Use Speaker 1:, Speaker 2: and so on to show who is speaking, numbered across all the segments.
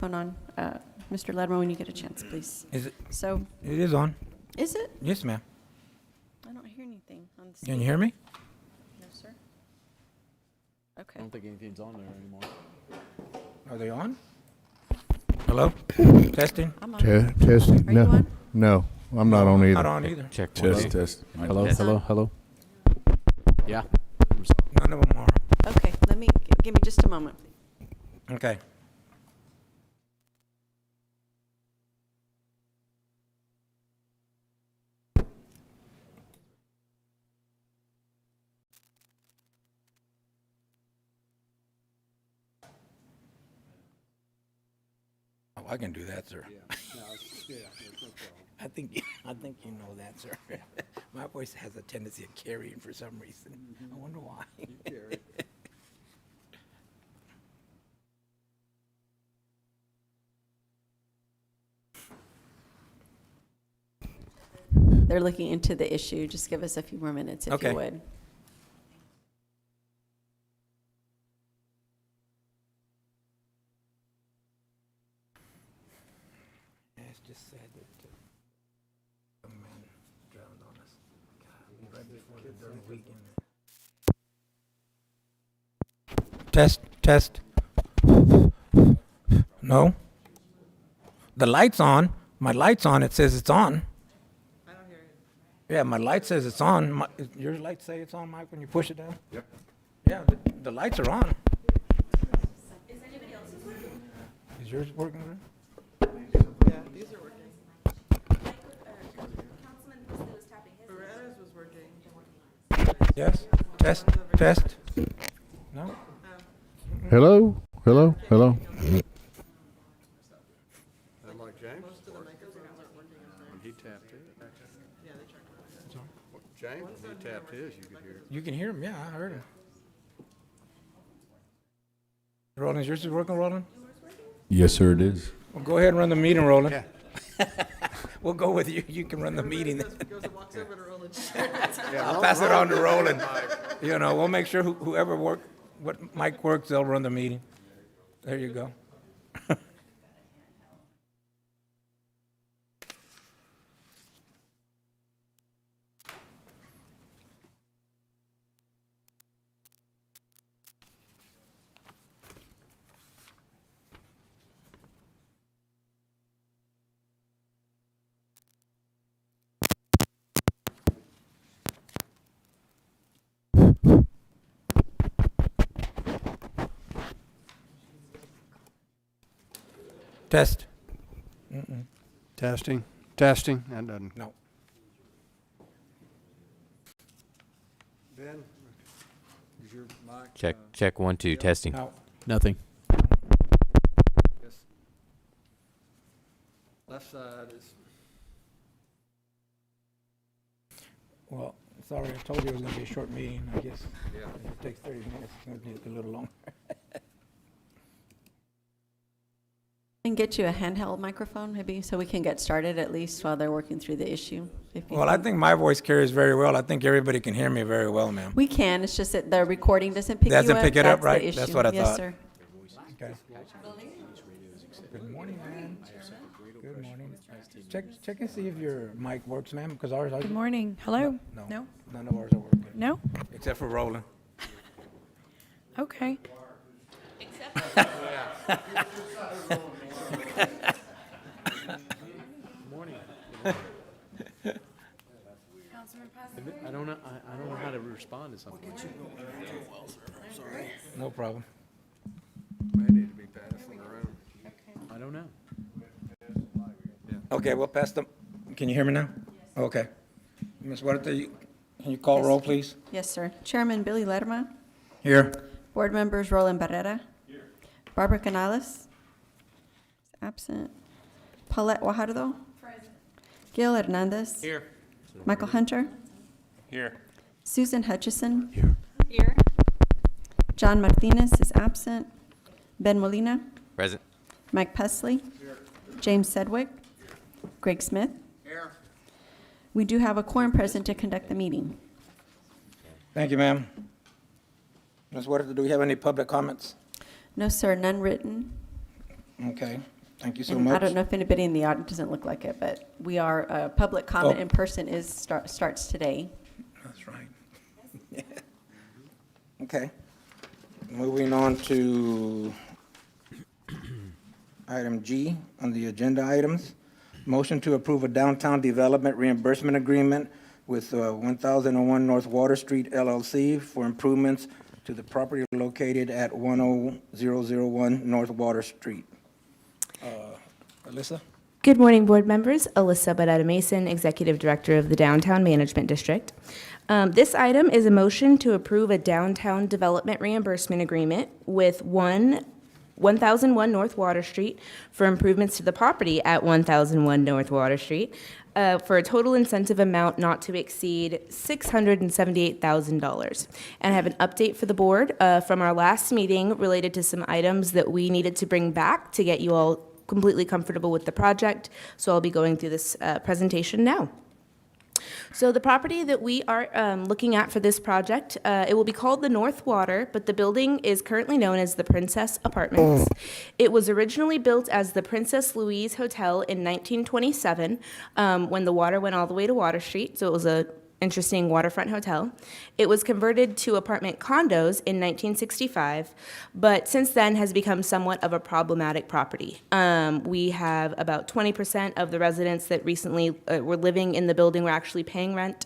Speaker 1: phone on, Mr. Ledmer, when you get a chance, please.
Speaker 2: Is it?
Speaker 1: So,
Speaker 2: It is on.
Speaker 1: is it?
Speaker 2: Yes, ma'am.
Speaker 1: I don't hear anything on the
Speaker 2: Can you hear me?
Speaker 1: No, sir.
Speaker 3: I
Speaker 1: Okay.
Speaker 3: don't think anything's on there anymore.
Speaker 2: Are they on? Hello? Testing?
Speaker 1: I'm on.
Speaker 4: Testing?
Speaker 1: Are you on?
Speaker 4: No, I'm not on either.
Speaker 2: Not on either.
Speaker 3: Check.
Speaker 4: Test.
Speaker 3: Hello,
Speaker 1: Test.
Speaker 3: hello, hello. Yeah.
Speaker 2: None of them are.
Speaker 1: Okay, give me just a moment.
Speaker 2: Okay. Oh, I can do that, sir. I think you know that, sir. My voice has a tendency of carrying for some reason. I wonder why.
Speaker 1: They're looking into the issue. Just give us a few more minutes if
Speaker 2: Okay.
Speaker 1: you would.
Speaker 2: Yeah, it's just sad that a man drowned on us. God, right before the darn weekend. Test. No? The light's on. My light's on. It says it's on. I don't hear it. Yeah, my light says it's on. Your light say it's on, Mike, when you push it down? Yep. Yeah, the lights are on. Is anybody else's working? Is yours working?
Speaker 5: Yeah, these are working.
Speaker 6: Councilman Christi was tapping his.
Speaker 5: Beretta's was working.
Speaker 2: Yes? Test? No?
Speaker 4: Hello?
Speaker 5: I'm like James. Most of the microphones aren't working in there.
Speaker 3: When he tapped it,
Speaker 5: Yeah, they checked mine.
Speaker 3: James, when he tapped his, you could hear it.
Speaker 2: You can hear him? Yeah, I heard him. Roland, is yours working, Roland?
Speaker 4: Yes, sir, it is.
Speaker 2: Well, go ahead and run the meeting, Roland. We'll go with you. You can run the meeting.
Speaker 5: Goes and walks over to Roland's.
Speaker 2: I'll pass it on to Roland. You know, we'll make sure whoever what mic works, they'll run the meeting. There you go. Test.
Speaker 3: Testing. That doesn't.
Speaker 2: No.
Speaker 3: Ben, is your mic?
Speaker 7: Check 1 2 testing.
Speaker 2: No.
Speaker 3: Nothing.
Speaker 5: Left side is.
Speaker 2: Well, sorry, I told you it was going to be a short meeting, I guess. Yeah. If it takes 30 minutes, it's going to take a little longer.
Speaker 1: And get you a handheld microphone, maybe, so we can get started at least while they're working through the issue. if you
Speaker 2: Well, I think my voice carries very well. I think everybody can hear me very well, ma'am.
Speaker 1: We can, it's just that the recording doesn't pick you up.
Speaker 2: Doesn't pick it up,
Speaker 1: That's the
Speaker 2: right? That's
Speaker 1: issue.
Speaker 2: what I
Speaker 1: Yes,
Speaker 2: thought.
Speaker 1: sir.
Speaker 2: Okay. Good morning, ma'am. Good morning. Check and see if your mic works, ma'am, because ours.
Speaker 6: Good morning. Hello?
Speaker 2: No. None of ours are working.
Speaker 6: No?
Speaker 2: Except for Roland.
Speaker 6: Okay.
Speaker 3: I don't know how to respond to something.
Speaker 2: No problem.
Speaker 3: May need to be passing around. I don't know.
Speaker 2: Okay, we'll pass them. Can you hear me now? Okay. Ms. Huerta, can you call roll, please?
Speaker 1: Yes, sir. Chairman Billy Lerma,
Speaker 2: Here.
Speaker 1: board members Roland Barrera. Barbara Canales. Absent. Paulette Guajardo. Gil Hernandez.
Speaker 7: Here.
Speaker 1: Michael Hunter.
Speaker 7: Here.
Speaker 1: Susan Hutchison.
Speaker 6: Here.
Speaker 1: John Martinez is absent. Ben Molina.
Speaker 7: Present.
Speaker 1: Mike Pesley. James Sedgwick. Greg Smith. We do have a quorum present to conduct the meeting.
Speaker 2: Thank you, ma'am. Ms. Huerta, do we have any public comments?
Speaker 1: No, sir, none written.
Speaker 2: Okay, thank you so
Speaker 1: And
Speaker 2: much.
Speaker 1: I don't know if anybody in the audience doesn't look like it, but we are, public comment
Speaker 2: Oh.
Speaker 1: in person starts today.
Speaker 2: That's right. Okay. Moving on to item G on the agenda items. Motion to approve a downtown development reimbursement agreement with 1001 North Water Street LLC for improvements to the property located at 10001 North Water Street. Alyssa?
Speaker 8: Good morning, board members. Alyssa Badetta Mason, Executive Director of the Downtown Management District. This item is a motion to approve a downtown development reimbursement agreement with 1001 North Water Street for improvements to the property at 1001 North Water Street for a total incentive amount not to exceed $678,000. And I have an update for the board from our last meeting related to some items that we needed to bring back to get you all completely comfortable with the project. So I'll be going through this presentation now. So the property that we are looking at for this project, it will be called the North Water, but the building is currently known as the Princess Apartments. It was originally built as the Princess Louise Hotel in 1927 when the water went all the way to Water Street, so it was a interesting waterfront hotel. It was converted to apartment condos in 1965, but since then has become somewhat of a problematic property. We have about 20% of the residents that recently were living in the building were actually paying rent.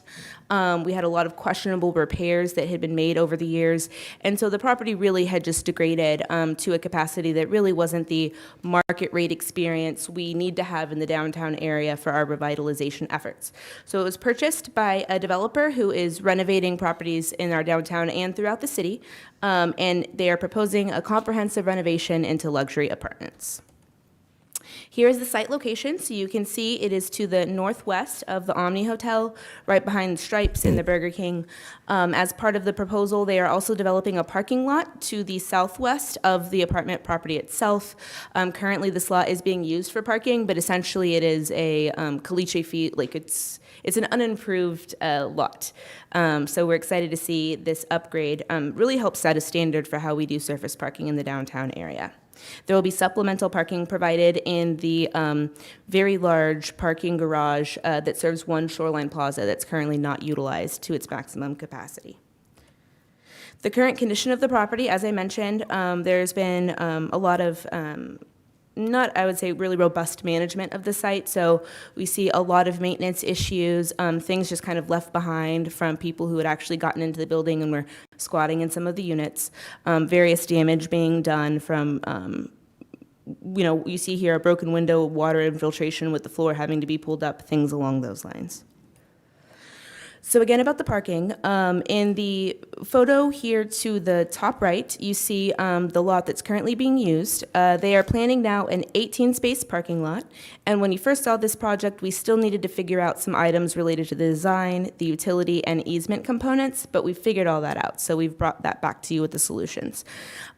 Speaker 8: We had a lot of questionable repairs that had been made over the years, and so the property really had just degraded to a capacity that really wasn't the market rate experience we need to have in the downtown area for our revitalization efforts. So it was purchased by a developer who is renovating properties in our downtown and throughout the city, and they are proposing a comprehensive renovation into luxury apartments. Here is the site location, so you can see it is to the northwest of the Omni Hotel, right behind Stripes and the Burger King. As part of the proposal, they are also developing a parking lot to the southwest of the apartment property itself. Currently, this lot is being used for parking, but essentially it is a caliche fee, like it's an unimproved lot. So we're excited to see this upgrade really help set a standard for how we do surface parking in the downtown area. There will be supplemental parking provided in the very large parking garage that serves one Shoreline Plaza that's currently not utilized to its maximum capacity. The current condition of the property, as I mentioned, there's been a lot of not, I would say, really robust management of the site. So we see a lot of maintenance issues, things just kind of left behind from people who had actually gotten into the building and were squatting in some of the units. Various damage being done from, you see here a broken window, water infiltration with the floor having to be pulled up, things along those lines. So again, about the parking, in the photo here to the top right, you see the lot that's currently being used. They are planning now an 18-space parking lot, and when you first saw this project, we still needed to figure out some items related to the design, the utility, and easement components, but we've figured all that out, so we've brought that back to you with the solutions.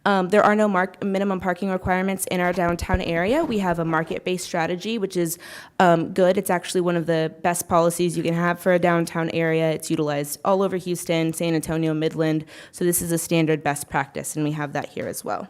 Speaker 8: There are no minimum parking requirements in our downtown area. We have a market-based strategy, which is good. It's actually one of the best policies you can have for a downtown area. It's utilized all over Houston, San Antonio, Midland. So this is a standard best practice, and we have that here as well.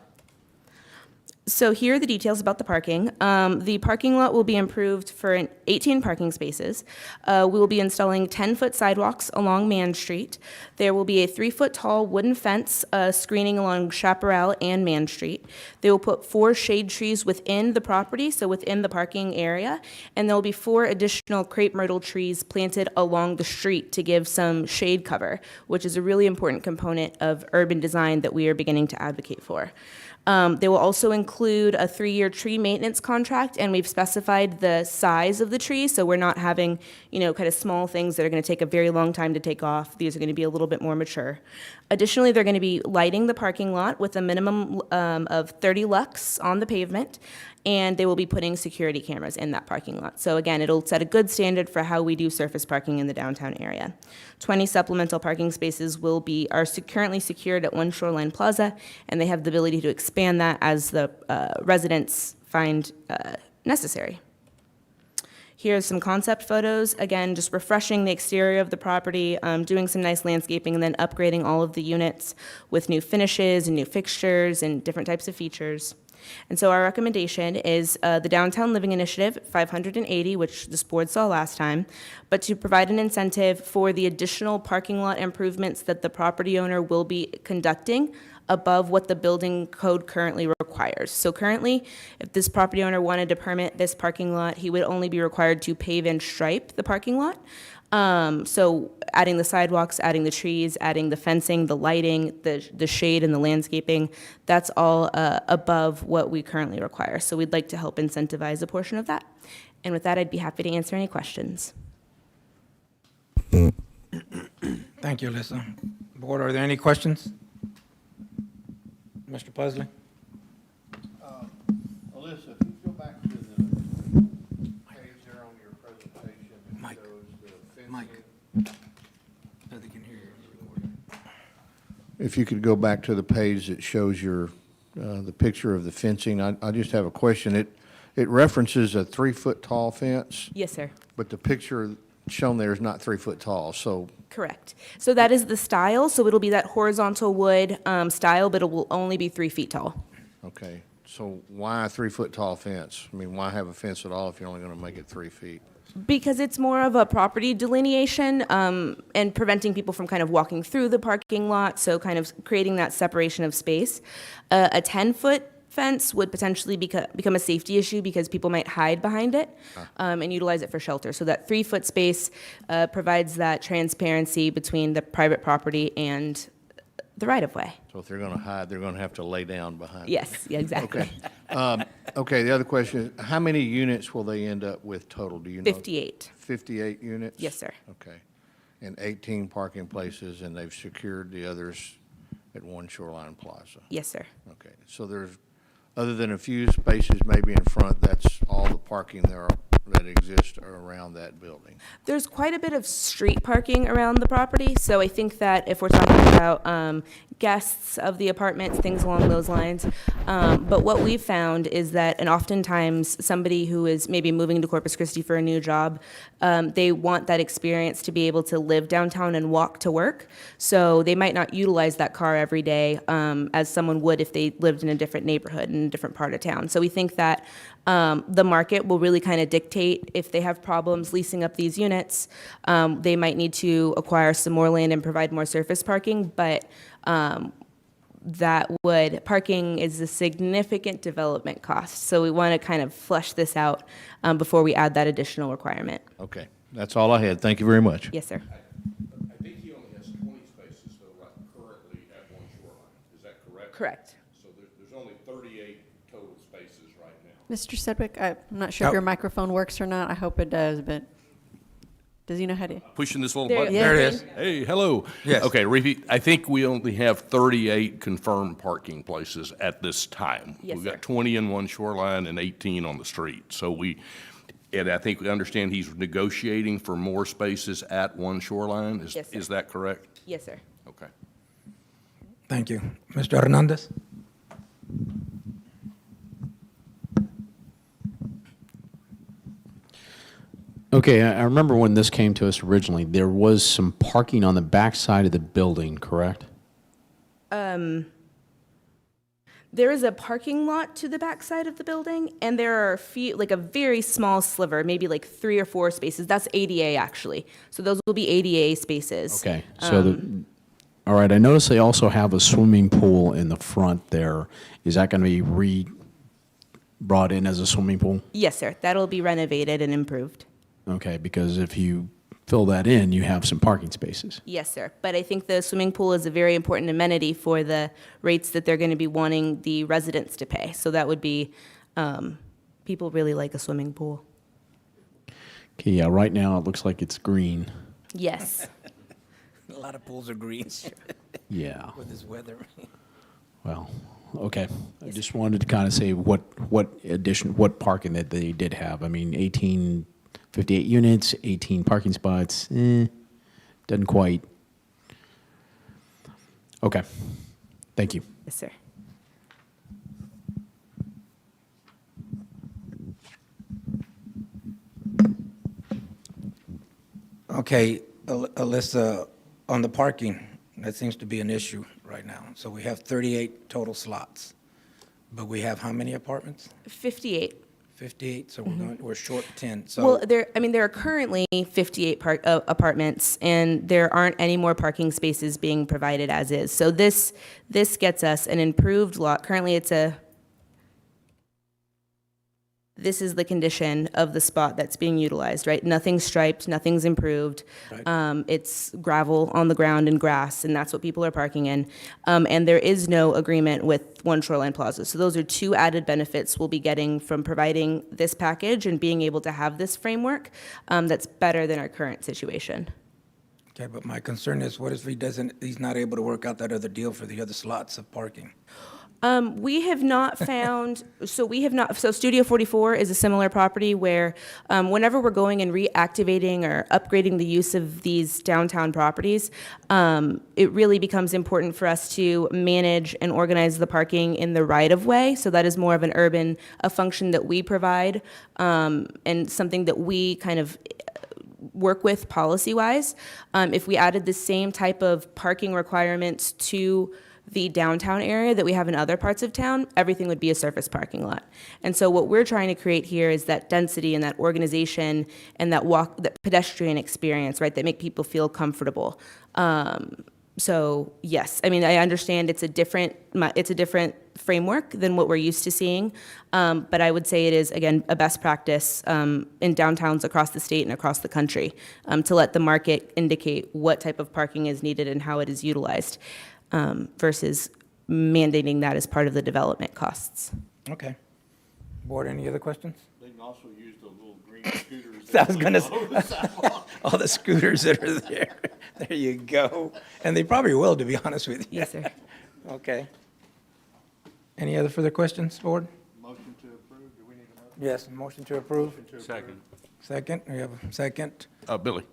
Speaker 8: So here are the details about the parking. The parking lot will be improved for 18 parking spaces. We will be installing 10-foot sidewalks along Man Street. There will be a 3-foot tall wooden fence screening along Chaparral and Man Street. They will put 4 shade trees within the property, so within the parking area, and there will be 4 additional crepe myrtle trees planted along the street to give some shade cover, which is a really important component of urban design that we are beginning to advocate for. They will also include a 3-year tree maintenance contract, and we've specified the size of the trees, so we're not having, kind of small things that are going to take a very long time to take off. These are going to be a little bit more mature. Additionally, they're going to be lighting the parking lot with a minimum of 30 lux on the pavement, and they will be putting security cameras in that parking lot. So again, it'll set a good standard for how we do surface parking in the downtown area. 20 supplemental parking spaces are currently secured at One Shoreline Plaza, and they have the ability to expand that as the residents find necessary. Here's some concept photos, again, just refreshing the exterior of the property, doing some nice landscaping, and then upgrading all of the units with new finishes and new fixtures and different types of features. And so our recommendation is the Downtown Living Initiative, 580, which this board saw last time, but to provide an incentive for the additional parking lot improvements that the property owner will be conducting above what the building code currently requires. So currently, if this property owner wanted to permit this parking lot, he would only be required to pave and stripe the parking lot. So adding the sidewalks, adding the trees, adding the fencing, the lighting, the shade and the landscaping, that's all above what we currently require. So we'd like to help incentivize a portion of that. And with that, I'd be happy to answer any questions.
Speaker 2: Thank you, Alyssa. Board, are there any questions? Mr. Pusley?
Speaker 5: Alyssa, if you go back to the page there on your presentation that
Speaker 2: Mike.
Speaker 5: shows the fencing.
Speaker 2: Mike. So they can hear you.
Speaker 5: If you could go back to the page that shows your, the picture of the fencing, I just have a question. It references a 3-foot tall fence,
Speaker 8: Yes, sir.
Speaker 5: but the picture shown there is not 3 foot tall, so
Speaker 8: Correct. So that is the style. So it'll be that horizontal wood style, but it will only be 3 feet tall.
Speaker 5: okay. So why a 3 foot tall fence? I mean, why have a fence at all if you're only going to make it 3 feet?
Speaker 8: Because it's more of a property delineation and preventing people from kind of walking through the parking lot, so kind of creating that separation of space. A 10-foot fence would potentially become a safety issue because people might hide behind it and utilize it for shelter. So that 3-foot space provides that transparency between the private property and the right-of-way.
Speaker 5: So if they're going to hide, they're going to have to lay down behind it.
Speaker 8: Yes, yeah, exactly.
Speaker 5: Okay. Okay, the other question is, how many units will they end up with total? Do you know?
Speaker 8: 58.
Speaker 5: 58 units?
Speaker 8: Yes, sir.
Speaker 5: Okay. And 18 parking places, and they've secured the others at One Shoreline Plaza?
Speaker 8: Yes, sir.
Speaker 5: Okay. So there's, other than a few spaces maybe in front, that's all the parking there that exists around that building?
Speaker 8: There's quite a bit of street parking around the property, so I think that if we're talking about guests of the apartments, things along those lines. But what we've found is that, and oftentimes somebody who is maybe moving to Corpus Christi for a new job, they want that experience to be able to live downtown and walk to work. So they might not utilize that car every day as someone would if they lived in a different neighborhood in a different part of town. So we think that the market will really kind of dictate if they have problems leasing up these units. They might need to acquire some more land and provide more surface parking, but parking is a significant development cost. So we want to kind of flesh this out before we add that additional requirement.
Speaker 5: Okay. That's all I had. Thank you very much.
Speaker 8: Yes, sir.
Speaker 9: I think he only has 20 spaces though, right, currently at One Shoreline. Is that correct?
Speaker 8: Correct.
Speaker 9: So there's only 38 total spaces right now.
Speaker 1: Mr. Sedgwick, I'm not sure if your microphone works or not. I hope it does, but does he know how to?
Speaker 9: Pushing this little
Speaker 8: There-
Speaker 9: button.
Speaker 8: yeah.
Speaker 2: There it is.
Speaker 9: Hey, hello.
Speaker 2: Yes.
Speaker 9: Okay, repeat. I think we only have 38 confirmed parking places at this time.
Speaker 8: Yes,
Speaker 9: We've
Speaker 8: sir.
Speaker 9: got 20 in One Shoreline and 18 on the street. So and I think we understand he's negotiating for more spaces at One Shoreline.
Speaker 8: Yes, sir.
Speaker 9: Is that correct?
Speaker 8: Yes, sir.
Speaker 9: Okay.
Speaker 2: Thank you. Mr. Hernandez?
Speaker 10: Okay, I remember when this came to us originally, there was some parking on the back side of the building, correct?
Speaker 8: There is a parking lot to the back side of the building, and there are like a very small sliver, maybe like 3 or 4 spaces. That's ADA, actually. So those will be ADA spaces.
Speaker 10: Okay, so all right, I noticed they also have a swimming pool in the front there. Is that going to be brought in as a swimming pool?
Speaker 8: Yes, sir. That'll be renovated and improved.
Speaker 10: Okay, because if you fill that in, you have some parking spaces.
Speaker 8: Yes, sir. But I think the swimming pool is a very important amenity for the rates that they're going to be wanting the residents to pay. So that would be, people really like a swimming pool.
Speaker 10: Okay, yeah, right now it looks like it's green.
Speaker 8: Yes.
Speaker 2: A lot of pools are green
Speaker 10: Yeah,
Speaker 2: with this weather.
Speaker 10: well, okay. I just wanted to kind of say what parking that they did have. I mean, 58 units, 18 parking spots, doesn't quite. Okay, thank you.
Speaker 8: Yes, sir.
Speaker 2: Okay, Alyssa, on the parking, that seems to be an issue right now. So we have 38 total slots. But we have how many apartments?
Speaker 8: 58.
Speaker 2: 58, so we're short 10.
Speaker 8: Well,
Speaker 2: So,
Speaker 8: there are currently 58 apartments, and there aren't any more parking spaces being provided as is. So this gets us an improved lot. Currently, this is the condition of the spot that's being utilized, right? Nothing's striped, nothing's improved.
Speaker 2: Right.
Speaker 8: It's gravel on the ground and grass, and that's what people are parking in. And there is no agreement with One Shoreline Plaza. So those are two added benefits we'll be getting from providing this package and being able to have this framework that's better than our current situation.
Speaker 2: okay, but my concern is what if he's not able to work out that other deal for the other slots of parking?
Speaker 8: We have not found, so Studio 44 is a similar property where whenever we're going and reactivating or upgrading the use of these downtown properties, it really becomes important for us to manage and organize the parking in the right-of-way. So that is more of a function that we provide, and something that we kind of work with policy-wise. If we added the same type of parking requirements to the downtown area that we have in other parts of town, everything would be a surface parking lot. And so what we're trying to create here is that density and that organization and that pedestrian experience, right, that make people feel comfortable. So yes, I mean, I understand it's a different framework than what we're used to seeing, but I would say it is, again, a best practice in downtowns across the state and across the country, to let the market indicate what type of parking is needed and how it is utilized, versus mandating that as part of the development costs.
Speaker 2: Okay. Board, any other questions?
Speaker 5: They can also use the little green scooters.
Speaker 2: I was gonna say, all the scooters that are there. There you go. And they probably will, to be honest with you.
Speaker 8: Yes, sir.
Speaker 2: Okay. Any other further questions, board?
Speaker 5: Motion to approve, do we need a motion?
Speaker 2: Yes, motion to approve.
Speaker 7: Second.
Speaker 2: Second, we have a second.
Speaker 9: Billy,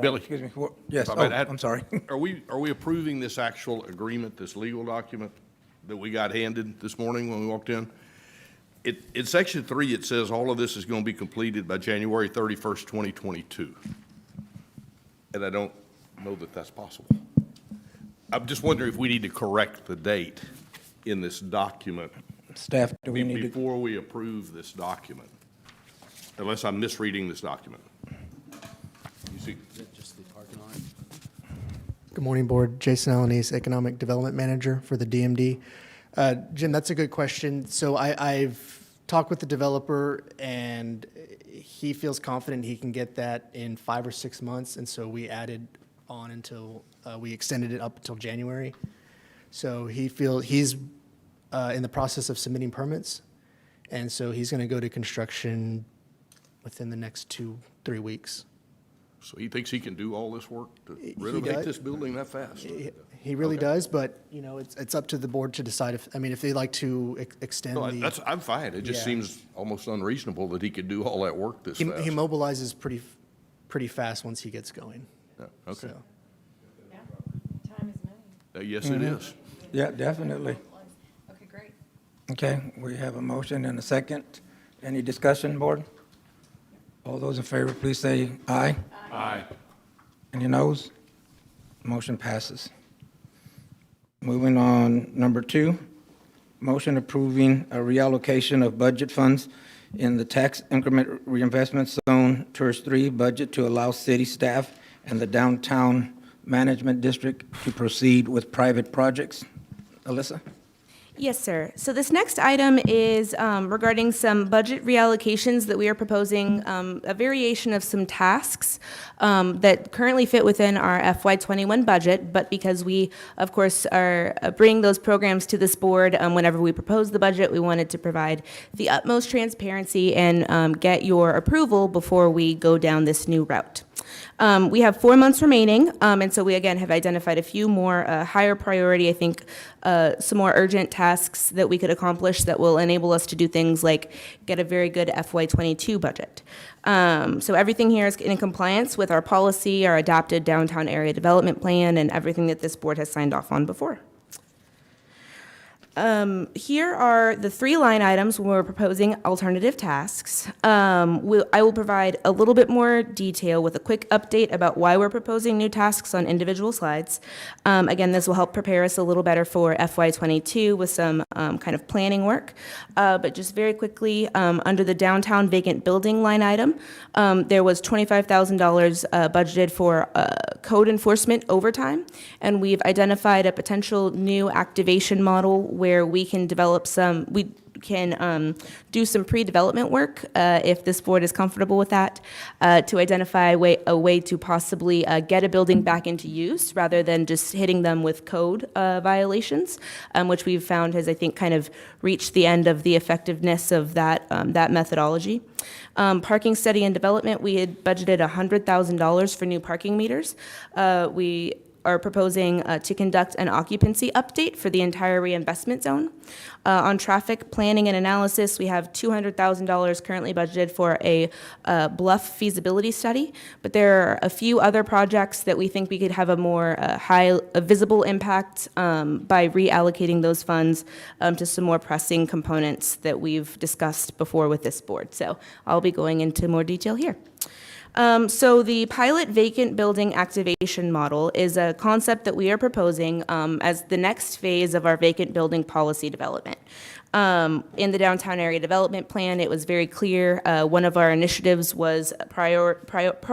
Speaker 9: Billy.
Speaker 2: Excuse me, yes,
Speaker 9: I mean,
Speaker 2: I'm sorry.
Speaker 9: Are we approving this actual agreement, this legal document that we got handed this morning when we walked in? In section 3, it says all of this is going to be completed by January 31st, 2022. And I don't know that that's possible. I'm just wondering if we need to correct the date in this document
Speaker 2: Staff, do we need to?
Speaker 9: before we approve this document, unless I'm misreading this document. You see,
Speaker 11: Good morning, Board. Jason Alanis, Economic Development Manager for the DMD. Jim, that's a good question. So I've talked with the developer, and he feels confident he can get that in 5 or 6 months, and so we added on until, we extended it up until January. So he's in the process of submitting permits, and so he's going to go to construction within the next 2-3 weeks.
Speaker 9: so he thinks he can do all this work to
Speaker 11: He
Speaker 9: renovate
Speaker 11: does.
Speaker 9: this building that fast?
Speaker 11: He really
Speaker 9: Okay.
Speaker 11: does, but, it's up to the board to decide if they'd like to extend
Speaker 9: No,
Speaker 11: the.
Speaker 9: I'm fine. It just
Speaker 11: Yeah.
Speaker 9: seems almost unreasonable that he could do all that work this
Speaker 11: He
Speaker 9: fast.
Speaker 11: mobilizes pretty fast once he gets going.
Speaker 9: Yeah, okay.
Speaker 11: So.
Speaker 6: Time is money.
Speaker 9: Yes, it is.
Speaker 2: Yeah, definitely.
Speaker 6: Okay, great.
Speaker 2: Okay, we have a motion and a second. Any discussion, board? All those in favor, please say aye.
Speaker 7: Aye.
Speaker 2: Any noes? Motion passes. Moving on, number 2, motion approving a reallocation of budget funds in the tax increment reinvestment zone, TIRZ 3 budget to allow city staff and the downtown management district to proceed with private projects. Alyssa?
Speaker 8: Yes, sir. So this next item is regarding some budget reallocations that we are proposing, a variation of some tasks that currently fit within our FY21 budget, but because we, of course, are bringing those programs to this board whenever we propose the budget, we wanted to provide the utmost transparency and get your approval before we go down this new route. We have 4 months remaining, and so we, again, have identified a few more higher priority, I think, some more urgent tasks that we could accomplish that will enable us to do things like get a very good FY22 budget. So everything here is in compliance with our policy, our adopted downtown area development plan, and everything that this board has signed off on before. Here are the 3 line items when we're proposing alternative tasks. I will provide a little bit more detail with a quick update about why we're proposing new tasks on individual slides. Again, this will help prepare us a little better for FY22 with some kind of planning work. But just very quickly, under the downtown vacant building line item, there was $25,000 budgeted for code enforcement overtime, and we've identified a potential new activation model where we can develop we can do some pre-development work, if this board is comfortable with that, to identify a way to possibly get a building back into use rather than just hitting them with code violations, which we've found has, I think, kind of reached the end of the effectiveness of that methodology. Parking study and development, we had budgeted $100,000 for new parking meters. We are proposing to conduct an occupancy update for the entire reinvestment zone. On traffic planning and analysis, we have $200,000 currently budgeted for a bluff feasibility study, but there are a few other projects that we think we could have a more a visible impact by reallocating those funds to some more pressing components that we've discussed before with this board. So I'll be going into more detail here. So the pilot vacant building activation model is a concept that we are proposing as the next phase of our vacant building policy development. In the downtown area development plan, it was very clear one of our initiatives was proactively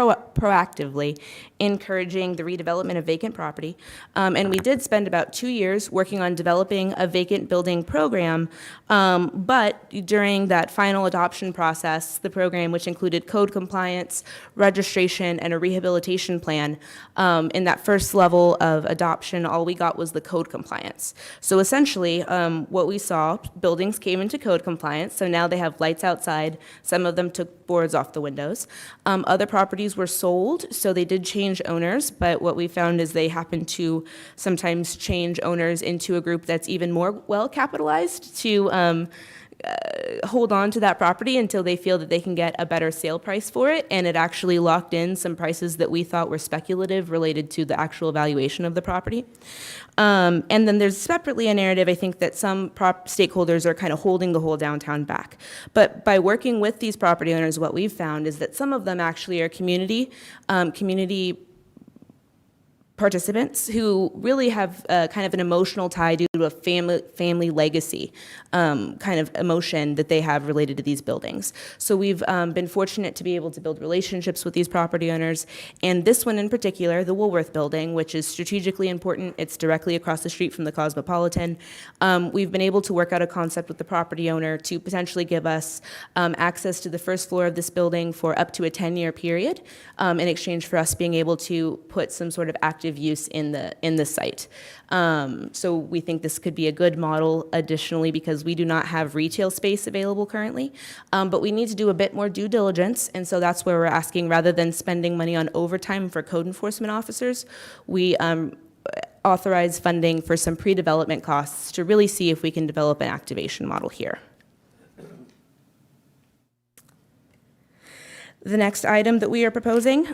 Speaker 8: encouraging the redevelopment of vacant property. And we did spend about 2 years working on developing a vacant building program. But during that final adoption process, the program, which included code compliance, registration, and a rehabilitation plan, in that first level of adoption, all we got was the code compliance. So essentially, what we saw, buildings came into code compliance, so now they have lights outside. Some of them took boards off the windows. Other properties were sold, so they did change owners, but what we found is they happen to sometimes change owners into a group that's even more well capitalized to hold on to that property until they feel that they can get a better sale price for it, and it actually locked in some prices that we thought were speculative related to the actual valuation of the property. And then there's separately a narrative, I think, that some stakeholders are kind of holding the whole downtown back. But by working with these property owners, what we've found is that some of them actually are community participants who really have kind of an emotional tie due to a family legacy kind of emotion that they have related to these buildings. So we've been fortunate to be able to build relationships with these property owners, and this one in particular, the Woolworth building, which is strategically important. It's directly across the street from the Cosmopolitan. We've been able to work out a concept with the property owner to potentially give us access to the first floor of this building for up to a 10-year period in exchange for us being able to put some sort of active use in the site. So we think this could be a good model additionally because we do not have retail space available currently, but we need to do a bit more due diligence, and so that's where we're asking, rather than spending money on overtime for code enforcement officers, we authorize funding for some pre-development costs to really see if we can develop an activation model here. The next item that we are proposing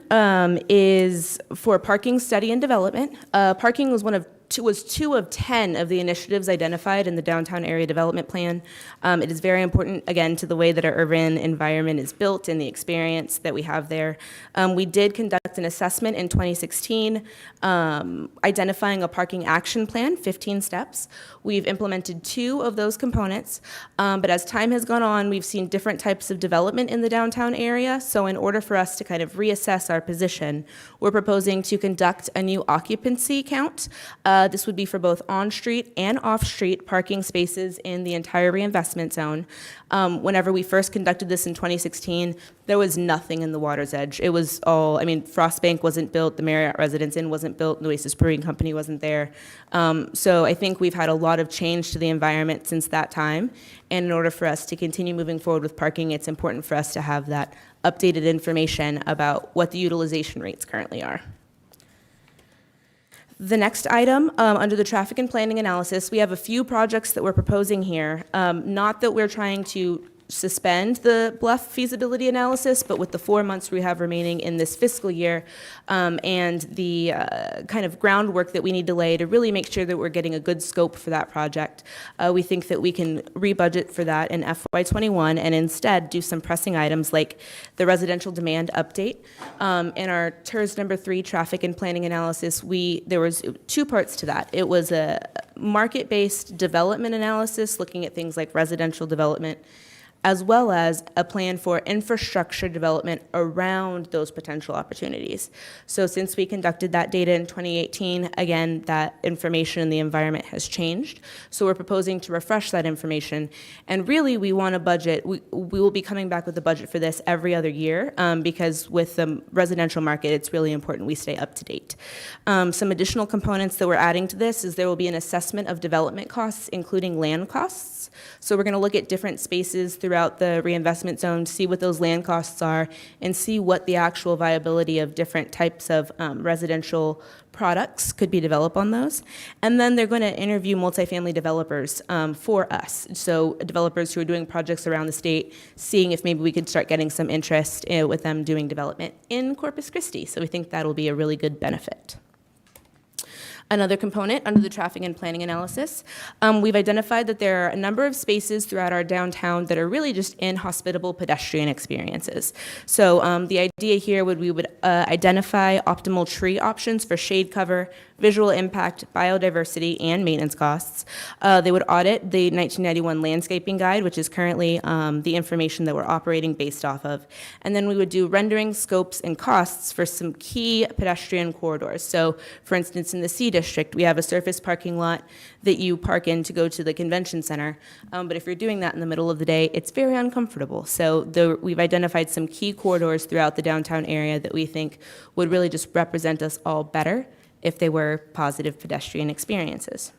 Speaker 8: is for parking study and development. Parking was two of 10 of the initiatives identified in the downtown area development plan. It is very important, again, to the way that our urban environment is built and the experience that we have there. We did conduct an assessment in 2016, identifying a parking action plan, 15 steps. We've implemented 2 of those components, but as time has gone on, we've seen different types of development in the downtown area. So in order for us to kind of reassess our position, we're proposing to conduct a new occupancy count. This would be for both on-street and off-street parking spaces in the entire reinvestment zone. Whenever we first conducted this in 2016, there was nothing in the water's edge. It was all, Frost Bank wasn't built, the Marriott Residence Inn wasn't built, the Oasis Brewing Company wasn't there. So I think we've had a lot of change to the environment since that time. And in order for us to continue moving forward with parking, it's important for us to have that updated information about what the utilization rates currently are. The next item, under the traffic and planning analysis, we have a few projects that we're proposing here. Not that we're trying to suspend the bluff feasibility analysis, but with the 4 months we have remaining in this fiscal year, and the kind of groundwork that we need to lay to really make sure that we're getting a good scope for that project, we think that we can rebudget for that in FY21 and instead do some pressing items like the residential demand update. In our TIRZ number 3 traffic and planning analysis, there was 2 parts to that. It was a market-based development analysis looking at things like residential development, as well as a plan for infrastructure development around those potential opportunities. So since we conducted that data in 2018, again, that information in the environment has changed. So we're proposing to refresh that information. And really, we want a budget. We will be coming back with a budget for this every other year, because with the residential market, it's really important we stay up to date. Some additional components that we're adding to this is there will be an assessment of development costs, including land costs. So we're going to look at different spaces throughout the reinvestment zone, see what those land costs are, and see what the actual viability of different types of residential products could be developed on those. And then they're going to interview multifamily developers for us. So developers who are doing projects around the state, seeing if maybe we could start getting some interest with them doing development in Corpus Christi. So we think that'll be a really good benefit. Another component under the traffic and planning analysis, we've identified that there are a number of spaces throughout our downtown that are really just inhospitable pedestrian experiences. So the idea here we would identify optimal tree options for shade cover, visual impact, biodiversity, and maintenance costs. They would audit the 1991 landscaping guide, which is currently the information that we're operating based off of. And then we would do rendering, scopes, and costs for some key pedestrian corridors. So, for instance, in the C District, we have a surface parking lot that you park in to go to the convention center. But if you're doing that in the middle of the day, it's very uncomfortable. So we've identified some key corridors throughout the downtown area that we think would really just represent us all better if they were positive pedestrian experiences.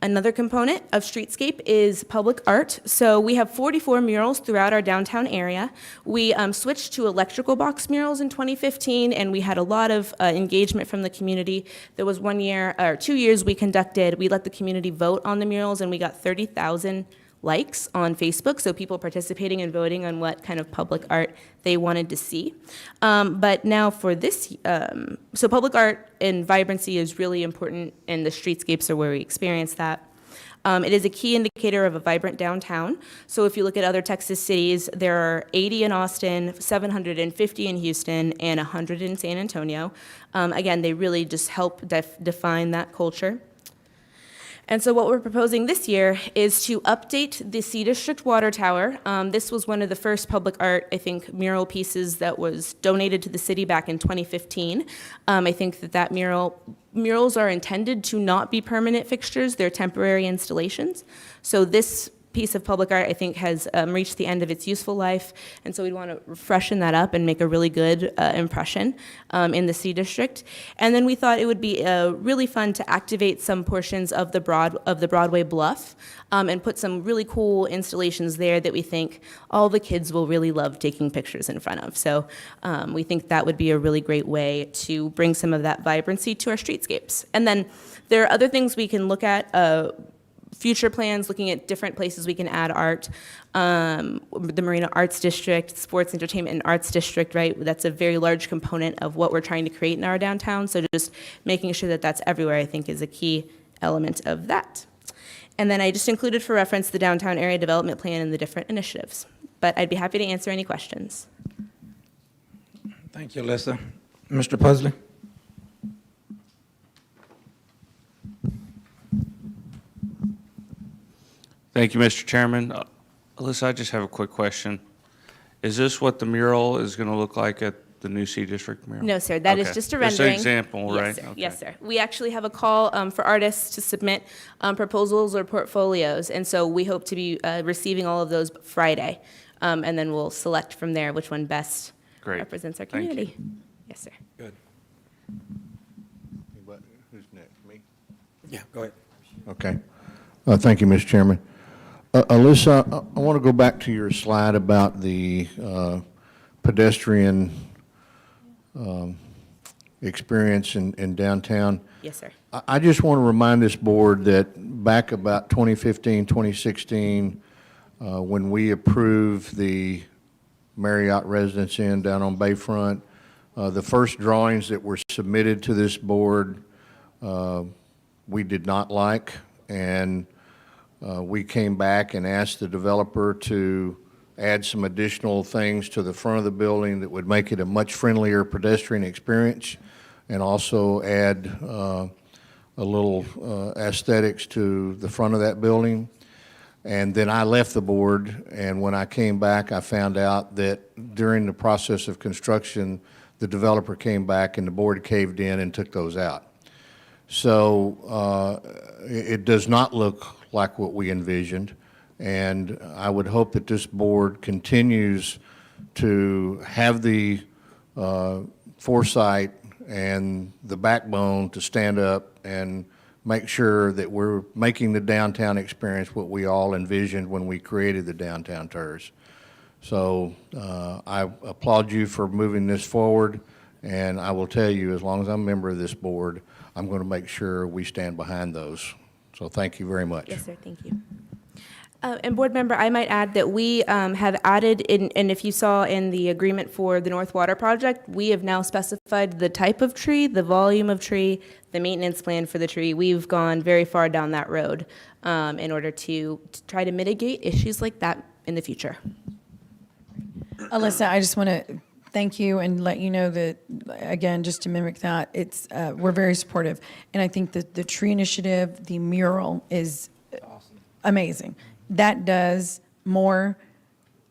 Speaker 8: Another component of streetscape is public art. So we have 44 murals throughout our downtown area. We switched to electrical box murals in 2015, and we had a lot of engagement from the community. There was 1 year, or 2 years we let the community vote on the murals, and we got 30,000 likes on Facebook, so people participating and voting on what kind of public art they wanted to see. But now for this, so public art and vibrancy is really important, and the streetscapes are where we experience that. It is a key indicator of a vibrant downtown. So if you look at other Texas cities, there are 80 in Austin, 750 in Houston, and 100 in San Antonio. Again, they really just help define that culture. And so what we're proposing this year is to update the C District Water Tower. This was one of the first public art, I think, mural pieces that was donated to the city back in 2015. I think that murals are intended to not be permanent fixtures. They're temporary installations. So this piece of public art, I think, has reached the end of its useful life, and so we'd want to freshen that up and make a really good impression in the C District. And then we thought it would be really fun to activate some portions of the Broadway bluff and put some really cool installations there that we think all the kids will really love taking pictures in front of. So we think that would be a really great way to bring some of that vibrancy to our streetscapes. And then there are other things we can look at, future plans, looking at different places we can add art. The Marina Arts District, Sports, Entertainment, and Arts District, right? That's a very large component of what we're trying to create in our downtown. So just making sure that that's everywhere, I think, is a key element of that. And then I just included for reference the Downtown Area Development Plan and the different initiatives. But I'd be happy to answer any questions.
Speaker 2: Thank you, Alyssa. Mr. Pusley?
Speaker 12: Thank you, Mr. Chairman. Alyssa, I just have a quick question. Is this what the mural is going to look like at the new C District mural?
Speaker 8: No, sir. That is just a rendering.
Speaker 12: Just an example,
Speaker 8: Yes,
Speaker 12: right?
Speaker 8: sir.
Speaker 12: Okay.
Speaker 8: Yes, sir. We actually have a call for artists to submit proposals or portfolios, and so we hope to be receiving all of those Friday, and then we'll select from there which one best represents our
Speaker 12: Thank you.
Speaker 8: community. Yes, sir.
Speaker 2: Good.
Speaker 5: Who's next, me?
Speaker 2: Yeah, go ahead.
Speaker 5: Okay. Thank you, Mr. Chairman. Alyssa, I want to go back to your slide about the pedestrian experience in downtown.
Speaker 8: Yes, sir.
Speaker 5: I just want to remind this board that back about 2015, 2016, When we approved the Marriott Residence Inn down on Bayfront, the first drawings that were submitted to this board, we did not like, and we came back and asked the developer to add some additional things to the front of the building that would make it a much friendlier pedestrian experience, and also add a little aesthetics to the front of that building. And then I left the board, and when I came back, I found out that during the process of construction, the developer came back and the board caved in and took those out. So it does not look like what we envisioned, and I would hope that this board continues to have the foresight and the backbone to stand up and make sure that we're making the downtown experience what we all envisioned when we created the downtown TIRZ. So I applaud you for moving this forward, and I will tell you, as long as I'm a member of this board, I'm going to make sure we stand behind those. So thank you very much.
Speaker 8: Yes, sir, thank you. And board member, I might add that we have added in, and if you saw in the agreement for the North Water project, we have now specified the type of tree, the volume of tree, the maintenance plan for the tree. We've gone very far down that road in order to try to mitigate issues like that in the future.
Speaker 6: Alyssa, I just want to thank you and let you know that, again, just to mimic that, it's, we're very supportive. And I think that the tree initiative, the mural is amazing. That does more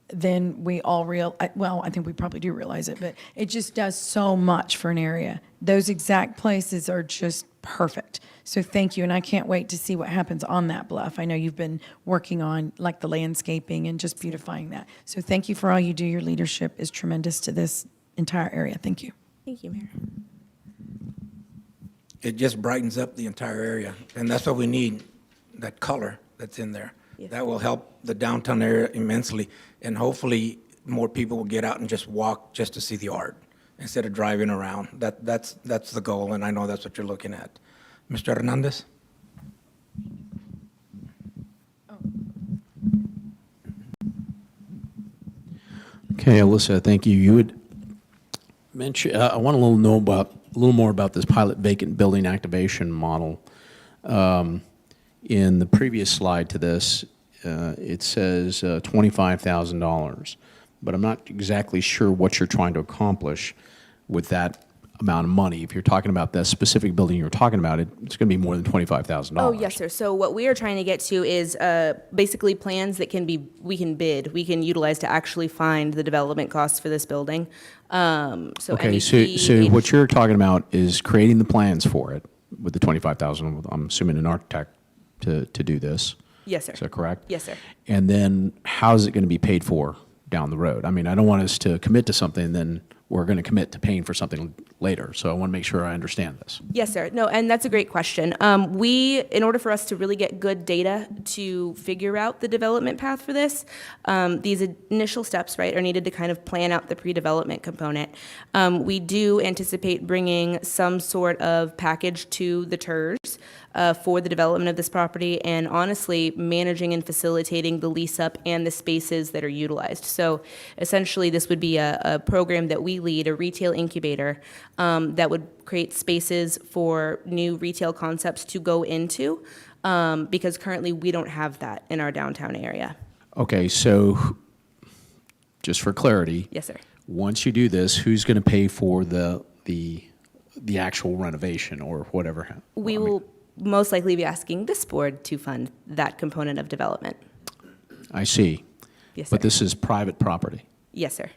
Speaker 6: than we all well, I think we probably do realize it, but it just does so much for an area. Those exact places are just perfect. So thank you, and I can't wait to see what happens on that bluff. I know you've been working on like the landscaping and just beautifying that. So thank you for all you do. Your leadership is tremendous to this entire area. Thank you.
Speaker 8: Thank you, Mayor.
Speaker 2: It just brightens up the entire area, and that's what we need, that color that's in there.
Speaker 8: Yes.
Speaker 2: That will help the downtown area immensely, and hopefully more people will get out and just walk just to see the art instead of driving around. That's the goal, and I know that's what you're looking at. Mr. Hernandez?
Speaker 10: Okay, Alyssa, thank you. You would mention, I want a little more about this pilot vacant building activation model. In the previous slide to this, it says $25,000, but I'm not exactly sure what you're trying to accomplish with that amount of money. If you're talking about that specific building you're talking about, it's going to be more than $25,000.
Speaker 8: Oh, yes, sir. So what we are trying to get to is basically plans that we can bid, we can utilize to actually find the development costs for this building.
Speaker 10: Okay, so what you're talking about is creating the plans for it with the $25,000. I'm assuming an architect to do this.
Speaker 8: Yes, sir.
Speaker 10: Is that correct?
Speaker 8: Yes, sir.
Speaker 10: And then how's it going to be paid for down the road? I mean, I don't want us to commit to something, then we're going to commit to paying for something later. So I want to make sure I understand this.
Speaker 8: Yes, sir. No, and that's a great question. In order for us to really get good data to figure out the development path for this, these initial steps, right, are needed to kind of plan out the pre-development component. We do anticipate bringing some sort of package to the TIRZ for the development of this property, and honestly, managing and facilitating the lease up and the spaces that are utilized. So essentially, this would be a program that we lead, a retail incubator, that would create spaces for new retail concepts to go into, because currently we don't have that in our downtown area.
Speaker 10: Okay, so just for clarity.
Speaker 8: Yes, sir.
Speaker 10: Once you do this, who's going to pay for the actual renovation or whatever?
Speaker 8: We will most likely be asking this board to fund that component of development.
Speaker 10: I see.
Speaker 8: Yes, sir.
Speaker 10: But this is private property.
Speaker 8: Yes, sir.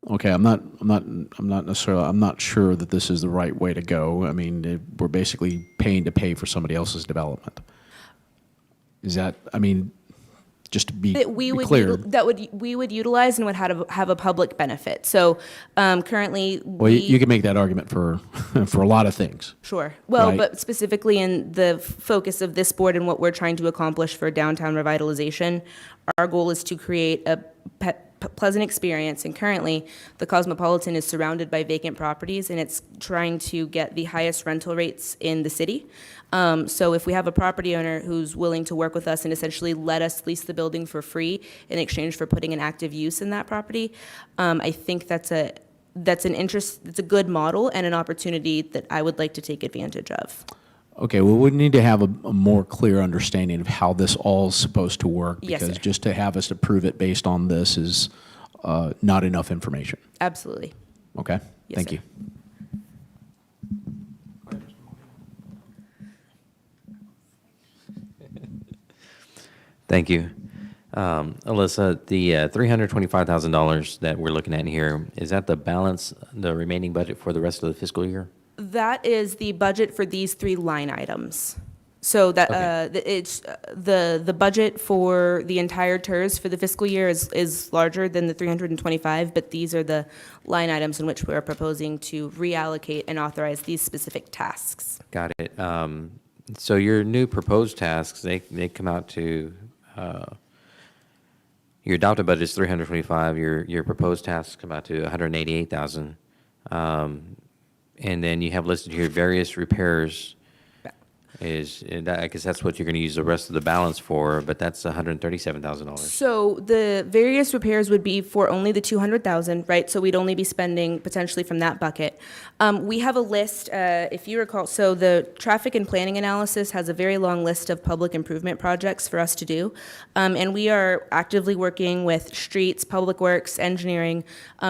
Speaker 10: Okay, I'm not sure that this is the right way to go. I mean, we're basically paying to pay for somebody else's development. Is that, I mean, just to be clear.
Speaker 8: We would utilize and would have a public benefit. So currently,
Speaker 10: Well, you can make that argument for for a lot of things.
Speaker 8: Sure. Well,
Speaker 10: right?
Speaker 8: But specifically in the focus of this board and what we're trying to accomplish for downtown revitalization, our goal is to create a pleasant experience. And currently, the Cosmopolitan is surrounded by vacant properties, and it's trying to get the highest rental rates in the city. So if we have a property owner who's willing to work with us and essentially let us lease the building for free in exchange for putting an active use in that property, I think that's a good model and an opportunity that I would like to take advantage of.
Speaker 10: Okay, well, we need to have a more clear understanding of how this all is supposed to work.
Speaker 8: Yes,
Speaker 10: Because
Speaker 8: sir.
Speaker 10: just to have us approve it based on this is not enough information.
Speaker 8: Absolutely.
Speaker 10: Okay?
Speaker 8: Yes,
Speaker 10: Thank
Speaker 8: sir.
Speaker 10: you.
Speaker 7: Thank you. Alyssa, the $325,000 that we're looking at here, is that the balance, the remaining budget for the rest of the fiscal year?
Speaker 8: That is the budget for these 3 line items. So that it's the budget for the entire TIRZ for the fiscal year is larger than the 325, but these are the line items in which we are proposing to reallocate and authorize these specific tasks.
Speaker 7: Got it. So your new proposed tasks, they come out to, your adopted budget is 325, your proposed tasks come out to 188,000. And then you have listed here various repairs I guess that's what you're going to use the rest of the balance for, but that's $137,000.
Speaker 8: So the various repairs would be for only the 200,000, right? So we'd only be spending potentially from that bucket. We have a list, if you recall, so the traffic and planning analysis has a very long list of public improvement projects for us to do. And we are actively working with streets, public works, engineering,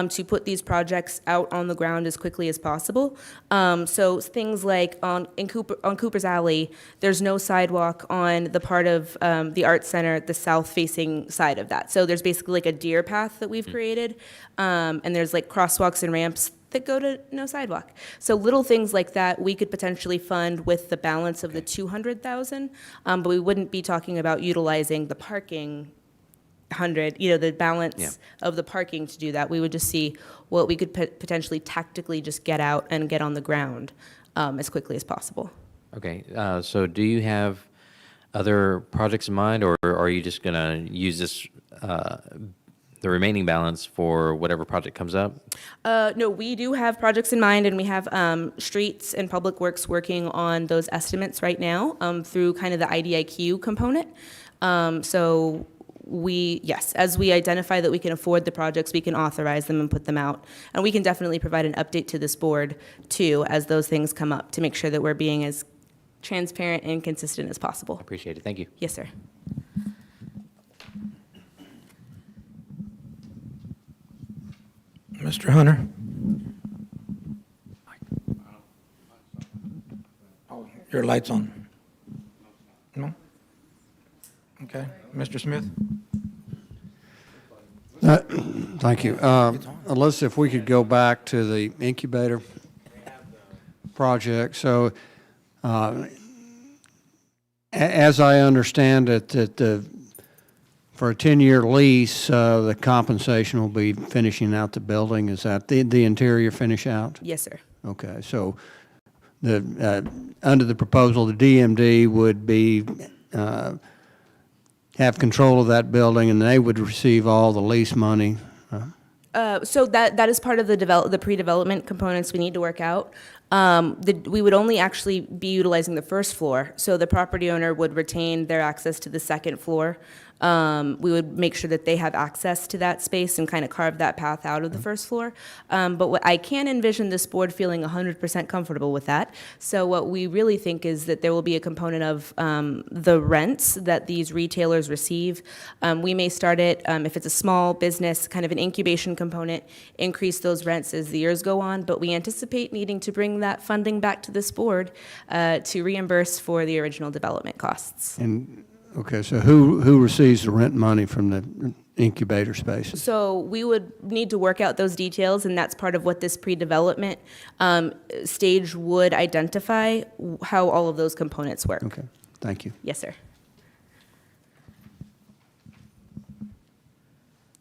Speaker 8: to put these projects out on the ground as quickly as possible. So things like on Cooper's Alley, there's no sidewalk on the part of the Arts Center, the south-facing side of that. So there's basically like a deer path that we've created, and there's like crosswalks and ramps that go to no sidewalk. So little things like that we could potentially fund with the balance of the 200,000, but we wouldn't be talking about utilizing the parking the balance of the parking to do that. We would just see what we could potentially tactically just get out and get on the ground as quickly as possible.
Speaker 7: Okay, so do you have other projects in mind, or are you just going to use this, the remaining balance for whatever project comes up?
Speaker 8: No, we do have projects in mind, and we have streets and public works working on those estimates right now through kind of the IDIQ component. So as we identify that we can afford the projects, we can authorize them and put them out. And we can definitely provide an update to this board, too, as those things come up, to make sure that we're being as transparent and consistent as possible.
Speaker 7: Appreciate it. Thank you.
Speaker 8: Yes, sir.
Speaker 2: Mr. Hunter? Oh, your light's on. No? Okay. Mr. Smith?
Speaker 3: Thank you. Alyssa, if we could go back to the incubator project. So, as I understand it, that for a 10-year lease, the compensation will be finishing out the building. Is that the interior finish out?
Speaker 8: Yes, sir.
Speaker 3: Okay. So, under the proposal, the DMD would be have control of that building, and they would receive all the lease money.
Speaker 8: So that is part of the pre-development components we need to work out. We would only actually be utilizing the first floor, so the property owner would retain their access to the second floor. We would make sure that they have access to that space and kind of carve that path out of the first floor. But what I can envision this board feeling 100% comfortable with that. So what we really think is that there will be a component of the rents that these retailers receive. We may start it, if it's a small business, kind of an incubation component, increase those rents as the years go on, but we anticipate needing to bring that funding back to this board to reimburse for the original development costs.
Speaker 3: And okay, so who receives the rent money from the incubator spaces?
Speaker 8: So we would need to work out those details, and that's part of what this pre-development stage would identify, how all of those components work.
Speaker 3: Okay, thank you.
Speaker 8: Yes, sir.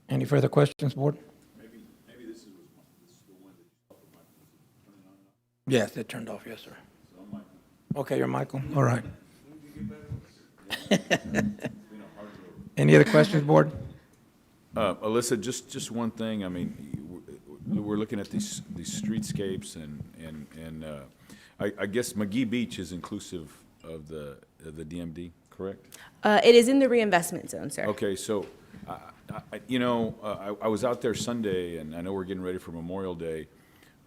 Speaker 2: Any further questions, board?
Speaker 4: Maybe this is the one that
Speaker 2: Yes, it turned off, yes, sir. Okay, you're Michael, all right. Any other questions, board?
Speaker 4: Alyssa, just one thing. I mean, we're looking at these streetscapes and I guess McGee Beach is inclusive of the DMD, correct?
Speaker 8: It is in the reinvestment zone, sir.
Speaker 4: Okay, so, I was out there Sunday, and I know we're getting ready for Memorial Day.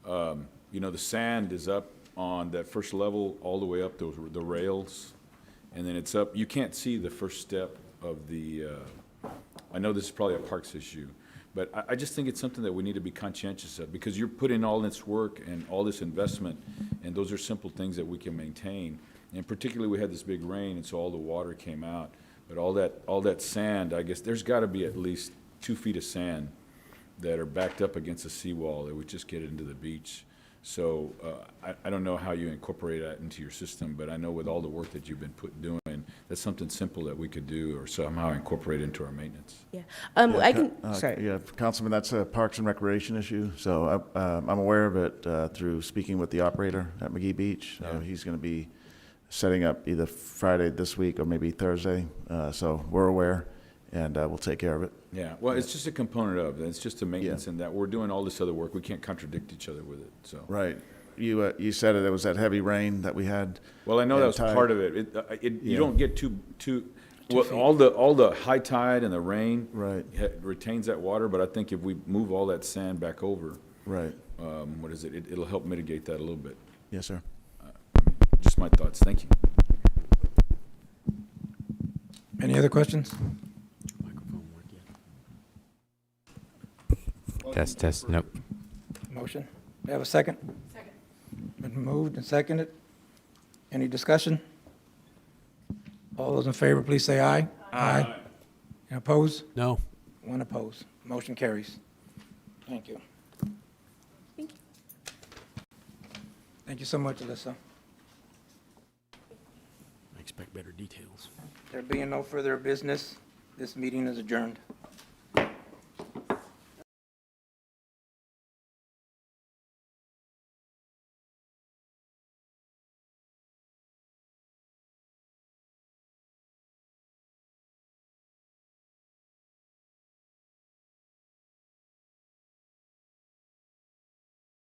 Speaker 4: The sand is up on that first level, all the way up the rails, and then it's up. You can't see the first step of the, I know this is probably a parks issue, but I just think it's something that we need to be conscientious of, because you're putting all this work and all this investment, and those are simple things that we can maintain. And particularly, we had this big rain, and so all the water came out. But all that sand, I guess, there's got to be at least 2 feet of sand that are backed up against the seawall that would just get into the beach. So I don't know how you incorporate that into your system, but I know with all the work that you've been doing, that's something simple that we could do or somehow incorporate into our maintenance.
Speaker 8: Yeah. I can, sorry.
Speaker 13: Yeah, Councilman, that's a Parks and Recreation issue, so I'm aware of it through speaking with the operator at McGee Beach.
Speaker 4: Yeah.
Speaker 13: He's going to be setting up either Friday this week or maybe Thursday, so we're aware, and we'll take care of it.
Speaker 4: Yeah, well, it's just a component of it. It's just a maintenance in that. We're doing all this other work. We can't contradict each other with it, so.
Speaker 13: Right. You said it was that heavy rain that we had.
Speaker 4: Well, I know that was
Speaker 13: and tide.
Speaker 4: part of it. You
Speaker 13: Yeah.
Speaker 4: don't get too, well, all the high tide and the rain.
Speaker 13: Right.
Speaker 4: Retains that water, but I think if we move all that sand back over.
Speaker 13: Right.
Speaker 4: What is it? It'll help mitigate that a little bit.
Speaker 13: Yes, sir.
Speaker 4: Just my thoughts. Thank you.
Speaker 2: Any other questions?
Speaker 7: Test, nope.
Speaker 2: Motion? We have a second? Second. Been moved and seconded. Any discussion? All those in favor, please say aye. Aye. And opposed?
Speaker 10: No.
Speaker 2: One opposed. Motion carries. Thank you.
Speaker 8: Thank you.
Speaker 2: Thank you so much, Alyssa.
Speaker 10: I expect better details.
Speaker 2: There being no further business, this meeting is adjourned.